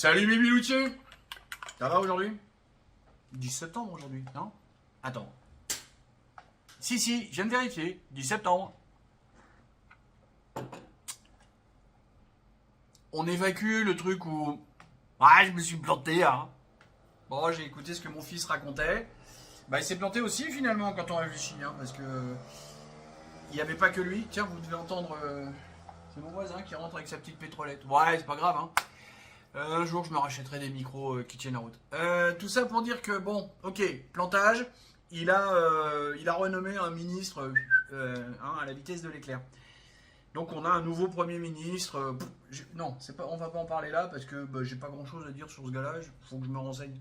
Salut Bibi Loutier. Ça va aujourd'hui? 10 septembre aujourd'hui, non? Attends. Si, je viens de vérifier. 10 septembre. On évacue le truc où... Ouais, je me suis planté, hein. Bon, j'ai écouté ce que mon fils racontait. Bah, il s'est planté aussi finalement quand on réfléchit, hein, parce que... Il n'y avait pas que lui. Tiens, vous devez entendre... C'est mon voisin qui rentre avec sa petite pétrolette. Ouais, c'est pas grave, hein. Un jour, je me rachèterai des micros qui tiennent la route. Tout ça pour dire que, bon, ok, plantage, il a renommé un ministre à la vitesse de l'éclair. Donc, on a un nouveau Premier ministre. Non, on va pas en parler là parce que j'ai pas grand chose à dire sur ce gars-là. Il faut que je me renseigne.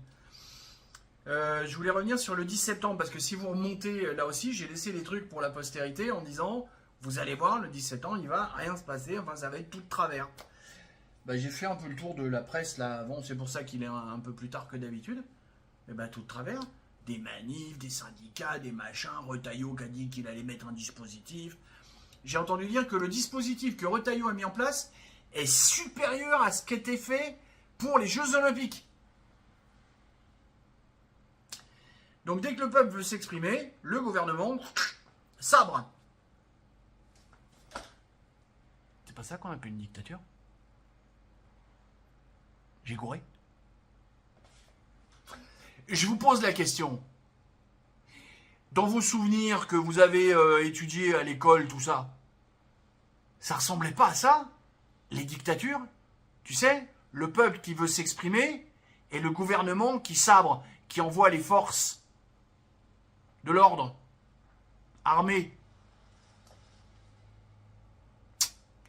Je voulais revenir sur le 10 septembre parce que si vous remontez là aussi, j'ai laissé les trucs pour la postérité en disant vous allez voir, le 10 septembre, il va rien se passer, enfin, ça va être tout de travers. J'ai fait un peu le tour de la presse là avant, c'est pour ça qu'il est un peu plus tard que d'habitude. Et tout de travers, des manifs, des syndicats, des machins, Retailleau qui a dit qu'il allait mettre un dispositif. J'ai entendu dire que le dispositif que Retailleau a mis en place est supérieur à ce qui était fait pour les Jeux Olympiques. Donc dès que le peuple veut s'exprimer, le gouvernement sabre. C'est pas ça qu'on appelle une dictature? J'ai gouré. Je vous pose la question. Dans vos souvenirs que vous avez étudiés à l'école, tout ça, ça ressemblait pas à ça? Les dictatures? Tu sais, le peuple qui veut s'exprimer et le gouvernement qui sabre, qui envoie les forces de l'ordre, armées.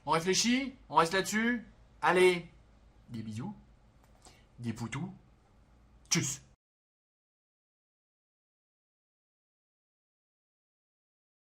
On réfléchit? On reste là-dessus? Allez, des bisous. Des poutous. Tchuss.